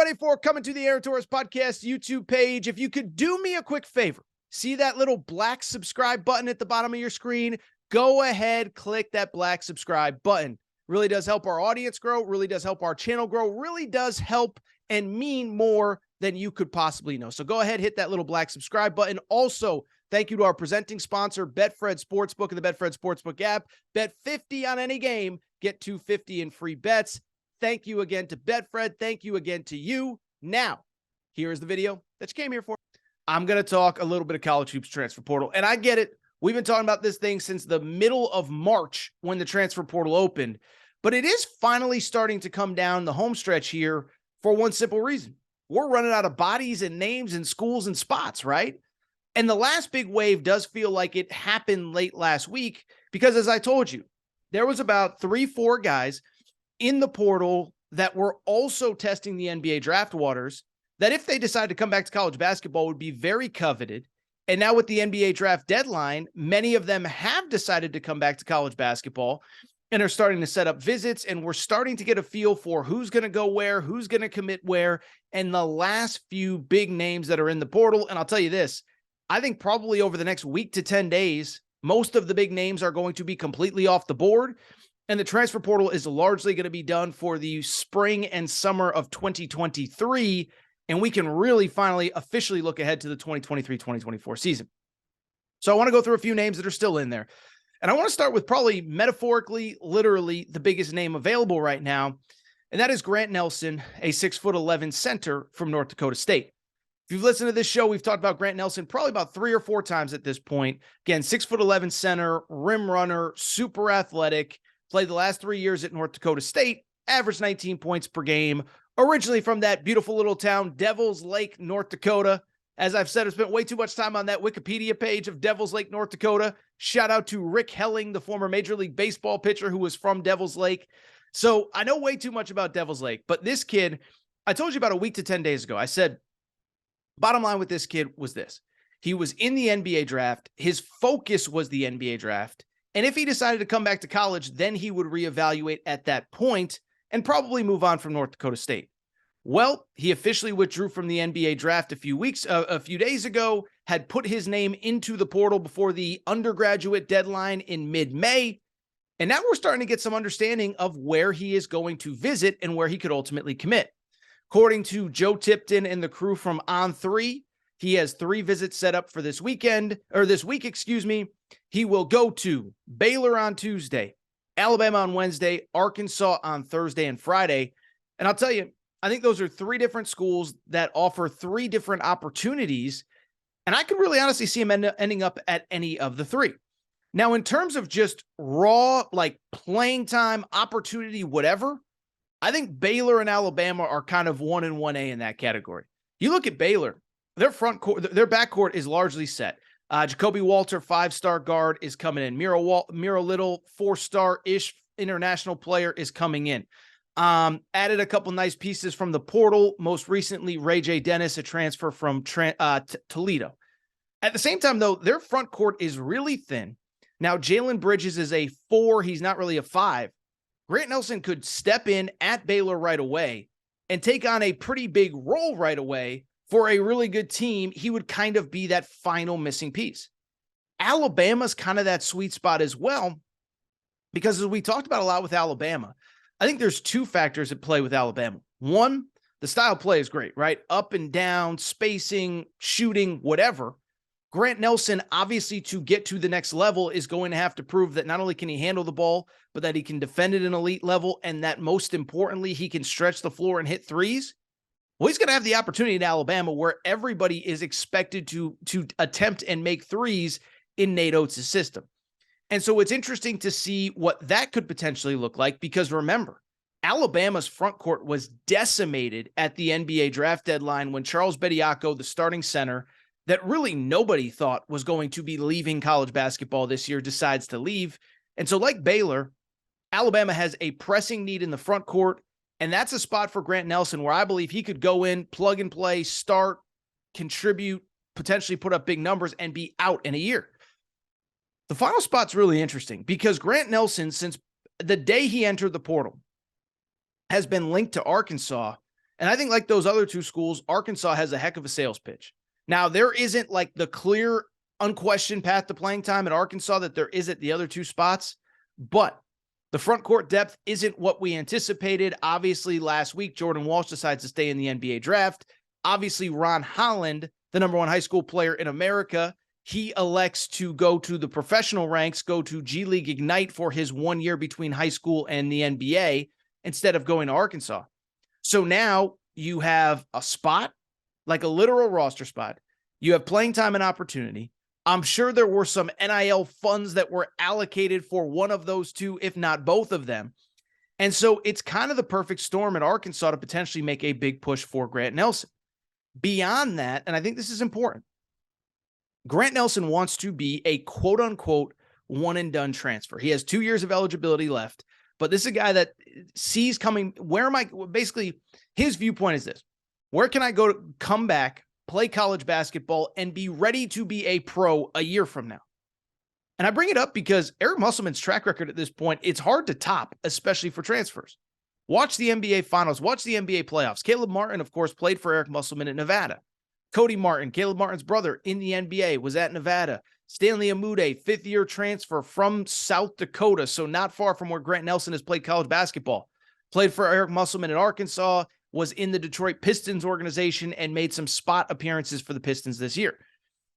everybody, for coming to the Aaron Torres Podcast YouTube page. If you could do me a quick favor, see that little black subscribe button at the bottom of your screen? Go ahead, click that black subscribe button. Really does help our audience grow, really does help our channel grow, really does help and mean more than you could possibly know. So go ahead, hit that little black subscribe button. Also, thank you to our presenting sponsor, Betfred Sportsbook and the Betfred Sportsbook app. Bet 50 on any game, get 250 in free bets. Thank you again to Betfred. Thank you again to you. Now, here is the video that you came here for. I'm going to talk a little bit of college hoops transfer portal, and I get it. We've been talking about this thing since the middle of March when the transfer portal opened, but it is finally starting to come down the home stretch here for one simple reason. We're running out of bodies and names and schools and spots, right? And the last big wave does feel like it happened late last week because, as I told you, there was about 3-4 guys in the portal that were also testing the NBA draft waters that, if they decide to come back to college basketball, would be very coveted. And now with the NBA draft deadline, many of them have decided to come back to college basketball and are starting to set up visits. And we're starting to get a feel for who's going to go where, who's going to commit where, and the last few big names that are in the portal. And I'll tell you this, I think probably over the next week to 10 days, most of the big names are going to be completely off the board. And the transfer portal is largely going to be done for the spring and summer of 2023. And we can really finally officially look ahead to the 2023-2024 season. So I want to go through a few names that are still in there. And I want to start with probably metaphorically, literally the biggest name available right now. And that is Grant Nelson, a 6'11" center from North Dakota State. If you've listened to this show, we've talked about Grant Nelson probably about 3 or 4 times at this point. Again, 6'11" center, rim runner, super athletic. Played the last 3 years at North Dakota State, averaged 19 points per game, originally from that beautiful little town, Devils Lake, North Dakota. As I've said, I spent way too much time on that Wikipedia page of Devils Lake, North Dakota. Shout out to Rick Helling, the former Major League Baseball pitcher who was from Devils Lake. So I know way too much about Devils Lake, but this kid, I told you about a week to 10 days ago, I said, bottom line with this kid was this. He was in the NBA draft. His focus was the NBA draft. And if he decided to come back to college, then he would reevaluate at that point and probably move on from North Dakota State. Well, he officially withdrew from the NBA draft a few days ago, had put his name into the portal before the undergraduate deadline in mid-May. And now we're starting to get some understanding of where he is going to visit and where he could ultimately commit. According to Joe Tipton and the crew from On3, he has 3 visits set up for this week. He will go to Baylor on Tuesday, Alabama on Wednesday, Arkansas on Thursday and Friday. And I'll tell you, I think those are 3 different schools that offer 3 different opportunities. And I could really honestly see him ending up at any of the 3. Now, in terms of just raw, like playing time, opportunity, whatever, I think Baylor and Alabama are kind of 1 and 1A in that category. You look at Baylor, their backcourt is largely set. Jacoby Walter, 5-star guard, is coming in. Miro Little, 4-star-ish international player, is coming in. Added a couple nice pieces from the portal. Most recently, Ray J. Dennis, a transfer from Toledo. At the same time, though, their front court is really thin. Now, Jalen Bridges is a 4. He's not really a 5. Grant Nelson could step in at Baylor right away and take on a pretty big role right away for a really good team. He would kind of be that final missing piece. Alabama's kind of that sweet spot as well, because as we talked about a lot with Alabama, I think there's 2 factors at play with Alabama. One, the style play is great, right? Up and down, spacing, shooting, whatever. Grant Nelson, obviously, to get to the next level, is going to have to prove that not only can he handle the ball, but that he can defend at an elite level, and that most importantly, he can stretch the floor and hit threes. Well, he's going to have the opportunity in Alabama where everybody is expected to attempt and make threes in Nate Oates' system. And so it's interesting to see what that could potentially look like, because remember, Alabama's front court was decimated at the NBA draft deadline when Charles Bediako, the starting center, that really nobody thought was going to be leaving college basketball this year, decides to leave. And so like Baylor, Alabama has a pressing need in the front court, and that's a spot for Grant Nelson where I believe he could go in, plug and play, start, contribute, potentially put up big numbers, and be out in a year. The final spot's really interesting because Grant Nelson, since the day he entered the portal, has been linked to Arkansas And I think like those other two schools, Arkansas has a heck of a sales pitch. Now, there isn't like the clear, unquestioned path to playing time at Arkansas that there is at the other two spots, but the front court depth isn't what we anticipated. Obviously, last week, Jordan Walsh decides to stay in the NBA draft. Obviously, Ron Holland, the number one high school player in America, he elects to go to the professional ranks, go to G League Ignite for his 1 year between high school and the NBA instead of going to Arkansas. So now you have a spot, like a literal roster spot. You have playing time and opportunity. I'm sure there were some NIL funds that were allocated for one of those two, if not both of them. And so it's kind of the perfect storm at Arkansas to potentially make a big push for Grant Nelson. Beyond that, and I think this is important, Grant Nelson wants to be a quote-unquote one-and-done transfer. He has 2 years of eligibility left, but this is a guy that sees coming, basically his viewpoint is this: where can I go to come back, play college basketball, and be ready to be a pro a year from now? And I bring it up because Eric Musselman's track record at this point, it's hard to top, especially for transfers. Watch the NBA Finals, watch the NBA playoffs. Caleb Martin, of course, played for Eric Musselman at Nevada. Cody Martin, Caleb Martin's brother in the NBA, was at Nevada. Stanley Amude, fifth-year transfer from South Dakota, so not far from where Grant Nelson has played college basketball. Played for Eric Musselman at Arkansas, was in the Detroit Pistons organization, and made some spot appearances for the Pistons this year.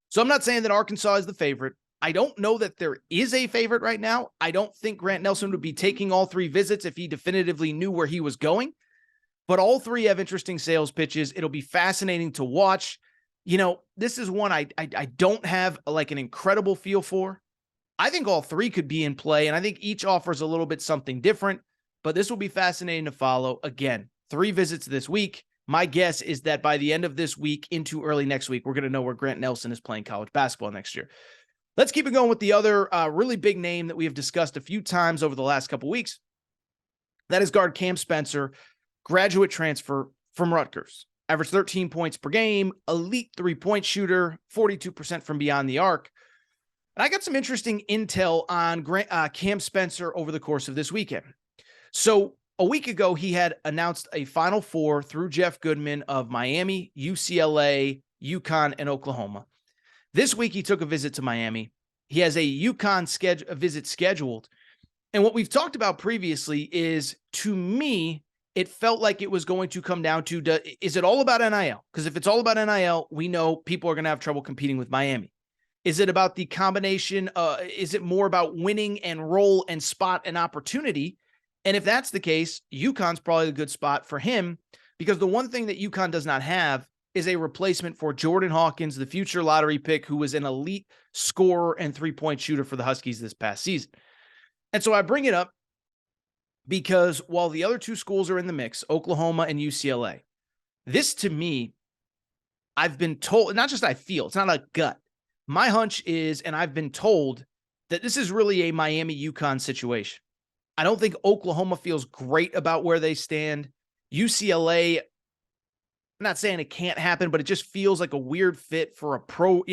So I'm not saying that Arkansas is the favorite. I don't know that there is a favorite right now. I don't think Grant Nelson would be taking all 3 visits if he definitively knew where he was going. But all 3 have interesting sales pitches. It'll be fascinating to watch. You know, this is one I don't have like an incredible feel for. I think all 3 could be in play, and I think each offers a little bit something different. But this will be fascinating to follow. Again, 3 visits this week. My guess is that by the end of this week into early next week, we're going to know where Grant Nelson is playing college basketball next year. Let's keep it going with the other really big name that we have discussed a few times over the last couple weeks. That is guard Cam Spencer, graduate transfer from Rutgers. Averaged 13 points per game, elite three-point shooter, 42% from beyond the arc. And I got some interesting intel on Cam Spencer over the course of this weekend. So a week ago, he had announced a Final Four through Jeff Goodman of Miami, UCLA, UConn, and Oklahoma. This week, he took a visit to Miami. He has a UConn visit scheduled. And what we've talked about previously is, to me, it felt like it was going to come down to, is it all about NIL? Because if it's all about NIL, we know people are going to have trouble competing with Miami. Is it about the combination? Is it more about winning and role and spot and opportunity? And if that's the case, UConn's probably a good spot for him, because the one thing that UConn does not have is a replacement for Jordan Hawkins, the future lottery pick, who was an elite scorer and three-point shooter for the Huskies this past season. And so I bring it up because while the other 2 schools are in the mix, Oklahoma and UCLA, this to me, I've been told, not just I feel, it's not a gut. My hunch is, and I've been told, that this is really a Miami-UConn situation. I don't think Oklahoma feels great about where they stand. UCLA, I'm not saying it can't happen, but it just feels like a weird fit for a pro,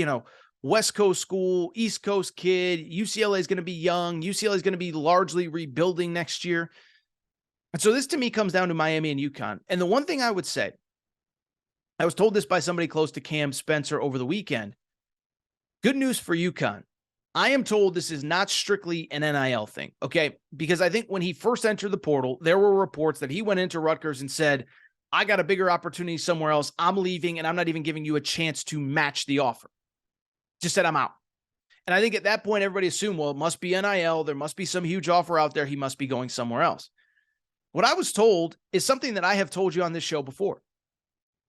West Coast school, East Coast kid. UCLA is going to be young. UCLA is going to be largely rebuilding next year. And so this to me comes down to Miami and UConn. And the one thing I would say, I was told this by somebody close to Cam Spencer over the weekend. Good news for UConn. I am told this is not strictly an NIL thing, okay? Because I think when he first entered the portal, there were reports that he went into Rutgers and said, I got a bigger opportunity somewhere else. I'm leaving, and I'm not even giving you a chance to match the offer. Just said, I'm out. And I think at that point, everybody assumed, well, it must be NIL. There must be some huge offer out there. He must be going somewhere else. What I was told is something that I have told you on this show before.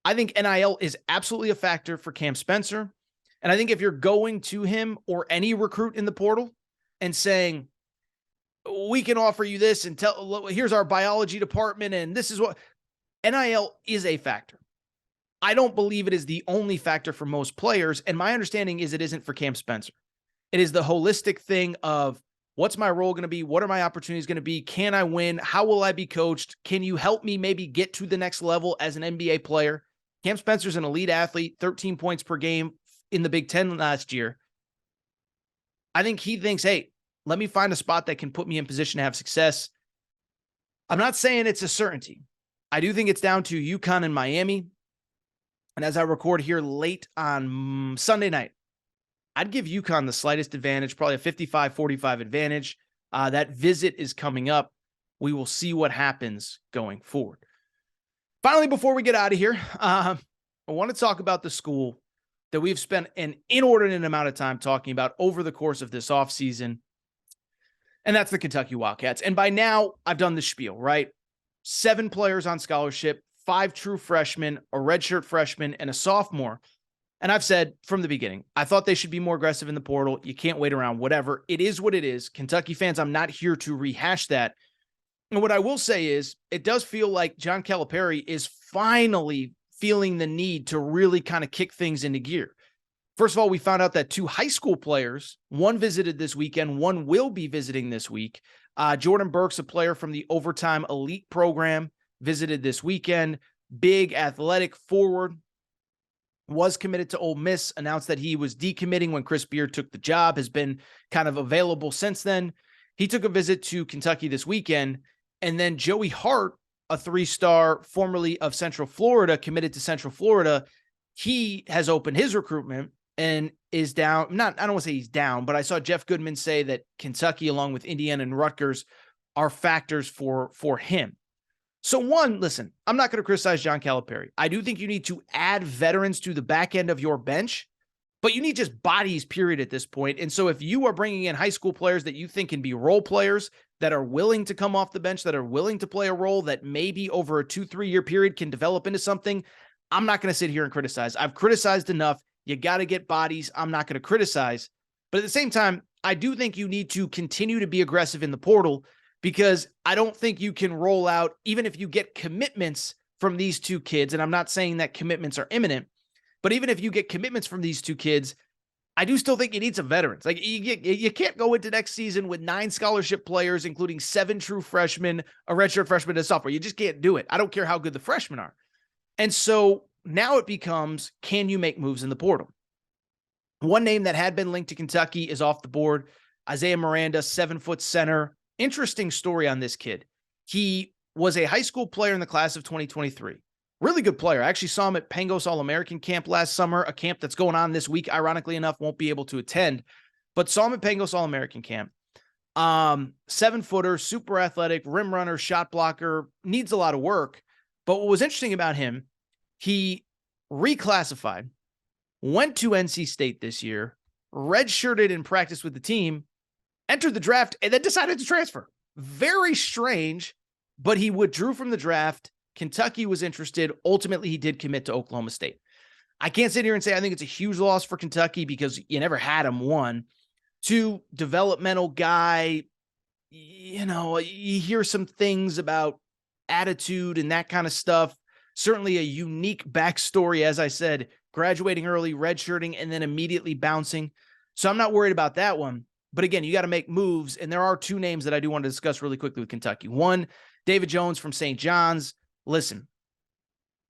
I think NIL is absolutely a factor for Cam Spencer. And I think if you're going to him or any recruit in the portal and saying, we can offer you this and here's our biology department, and this is what NIL is a factor. I don't believe it is the only factor for most players. And my understanding is it isn't for Cam Spencer. It is the holistic thing of what's my role going to be? What are my opportunities going to be? Can I win? How will I be coached? Can you help me maybe get to the next level as an NBA player? Cam Spencer's an elite athlete, 13 points per game in the Big Ten last year. I think he thinks, hey, let me find a spot that can put me in position to have success. I'm not saying it's a certainty. I do think it's down to UConn and Miami. And as I record here late on Sunday night, I'd give UConn the slightest advantage, probably a 55-45 advantage. That visit is coming up. We will see what happens going forward. Finally, before we get out of here, I want to talk about the school that we've spent an inordinate amount of time talking about over the course of this offseason, and that's the Kentucky Wildcats. And by now, I've done the spiel, right? 7 players on scholarship, 5 true freshmen, a redshirt freshman, and a sophomore. And I've said from the beginning, I thought they should be more aggressive in the portal. You can't wait around, whatever. It is what it is. Kentucky fans, I'm not here to rehash that. And what I will say is, it does feel like John Calipari is finally feeling the need to really kind of kick things into gear. First of all, we found out that 2 high school players, one visited this weekend, one will be visiting this week. Jordan Burks, a player from the Overtime Elite program, visited this weekend. Big athletic forward, was committed to Ole Miss, announced that he was decommitting when Chris Beard took the job, has been kind of available since then. He took a visit to Kentucky this weekend. And then Joey Hart, a 3-star formerly of Central Florida, committed to Central Florida. He has opened his recruitment and is down. I don't want to say he's down, but I saw Jeff Goodman say that Kentucky, along with Indiana and Rutgers, are factors for him. So one, listen, I'm not going to criticize John Calipari. I do think you need to add veterans to the back end of your bench, but you need just bodies, period, at this point. And so if you are bringing in high school players that you think can be role players, that are willing to come off the bench, that are willing to play a role that maybe over a 2-3 year period can develop into something, I'm not going to sit here and criticize. I've criticized enough. You got to get bodies. I'm not going to criticize. But at the same time, I do think you need to continue to be aggressive in the portal, because I don't think you can roll out, even if you get commitments from these 2 kids, and I'm not saying that commitments are imminent, but even if you get commitments from these 2 kids, I do still think you need some veterans. Like you can't go into next season with 9 scholarship players, including 7 true freshmen, a redshirt freshman, and a sophomore. You just can't do it. I don't care how good the freshmen are. And so now it becomes, can you make moves in the portal? One name that had been linked to Kentucky is off the board. Isaiah Miranda, 7-foot center. Interesting story on this kid. He was a high school player in the class of 2023. Really good player. I actually saw him at Pangos All-American Camp last summer, a camp that's going on this week. Ironically enough, won't be able to attend, but saw him at Pangos All-American Camp. 7-footer, super athletic, rim runner, shot blocker, needs a lot of work. But what was interesting about him, he reclassified, went to NC State this year, redshirted in practice with the team, entered the draft, and then decided to transfer. Very strange, but he withdrew from the draft. Kentucky was interested. Ultimately, he did commit to Oklahoma State. I can't sit here and say I think it's a huge loss for Kentucky, because you never had him. 1, 2, developmental guy. You know, you hear some things about attitude and that kind of stuff. Certainly a unique backstory, as I said, graduating early, redshirting, and then immediately bouncing. So I'm not worried about that one. But again, you got to make moves. And there are 2 names that I do want to discuss really quickly with Kentucky. 1, David Jones from St. John's. Listen,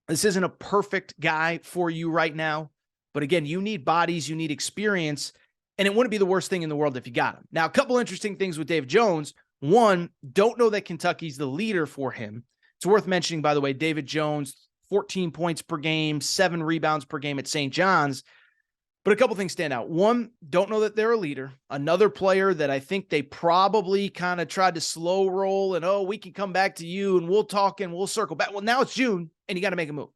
this isn't a perfect guy for you right now. But again, you need bodies, you need experience, and it wouldn't be the worst thing in the world if you got him. Now, a couple interesting things with David Jones. 1, don't know that Kentucky's the leader for him. It's worth mentioning, by the way, David Jones, 14 points per game, 7 rebounds per game at St. John's. But a couple things stand out. 1, don't know that they're a leader. Another player that I think they probably kind of tried to slow roll and, oh, we can come back to you and we'll talk and we'll circle back. Well, now it's June and you got to make a move.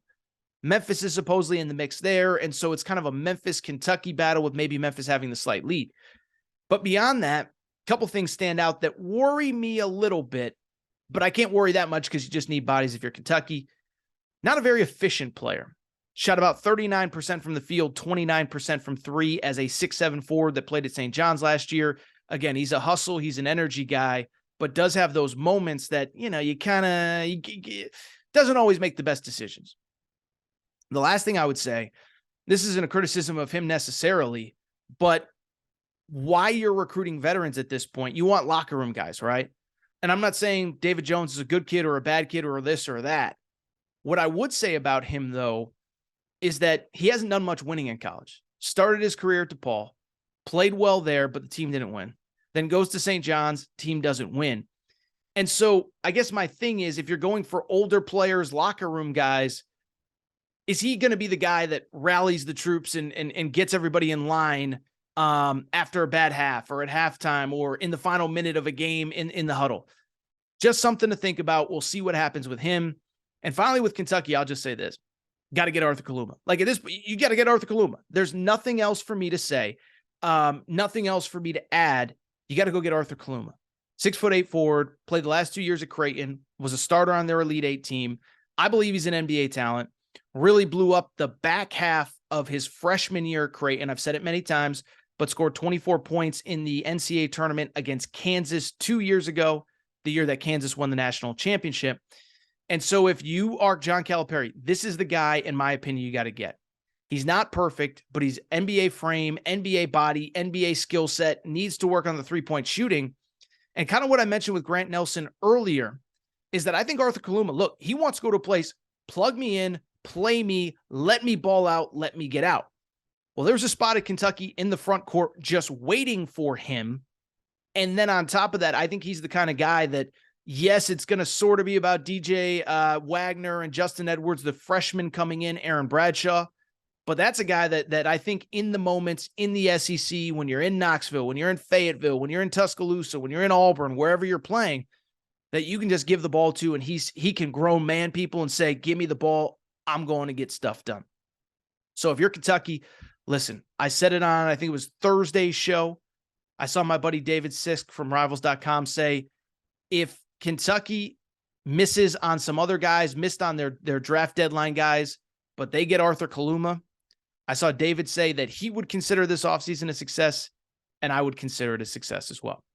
Memphis is supposedly in the mix there. And so it's kind of a Memphis-Kentucky battle with maybe Memphis having the slight lead. But beyond that, a couple things stand out that worry me a little bit, but I can't worry that much because you just need bodies if you're Kentucky. Not a very efficient player. Shot about 39% from the field, 29% from 3 as a 6'7" forward that played at St. John's last year. Again, he's a hustle. He's an energy guy, but does have those moments that, you know, you kind of doesn't always make the best decisions. The last thing I would say, this isn't a criticism of him necessarily, but why you're recruiting veterans at this point, you want locker room guys, right? And I'm not saying David Jones is a good kid or a bad kid or this or that. What I would say about him, though, is that he hasn't done much winning in college. Started his career at DePaul, played well there, but the team didn't win. Then goes to St. John's, team doesn't win. And so I guess my thing is, if you're going for older players, locker room guys, is he going to be the guy that rallies the troops and gets everybody in line after a bad half or at halftime or in the final minute of a game in the huddle? Just something to think about. We'll see what happens with him. And finally, with Kentucky, I'll just say this. Got to get Arthur Kaluma. Like, at this, you got to get Arthur Kaluma. There's nothing else for me to say. Nothing else for me to add. You got to go get Arthur Kaluma. 6'8" forward, played the last 2 years at Creighton, was a starter on their Elite Eight team. I believe he's an NBA talent. Really blew up the back half of his freshman year at Creighton. I've said it many times, but scored 24 points in the NCAA tournament against Kansas 2 years ago, the year that Kansas won the national championship. And so if you are John Calipari, this is the guy, in my opinion, you got to get. He's not perfect, but he's NBA frame, NBA body, NBA skill set, needs to work on the three-point shooting. And kind of what I mentioned with Grant Nelson earlier is that I think Arthur Kaluma, look, he wants to go to a place, plug me in, play me, let me ball out, let me get out. Well, there's a spot at Kentucky in the front court just waiting for him. And then on top of that, I think he's the kind of guy that, yes, it's going to sort of be about DJ Wagner and Justin Edwards, the freshman coming in, Aaron Bradshaw. But that's a guy that I think in the moments in the SEC, when you're in Knoxville, when you're in Fayetteville, when you're in Tuscaloosa, when you're in Auburn, wherever you're playing, that you can just give the ball to, and he can grown man people and say, give me the ball, I'm going to get stuff done. So if you're Kentucky, listen, I said it on, I think it was Thursday's show. I saw my buddy David Sisk from Rivals.com say, if Kentucky misses on some other guys, missed on their draft deadline guys, but they get Arthur Kaluma, I saw David say that he would consider this offseason a success, and I would consider it a success as well.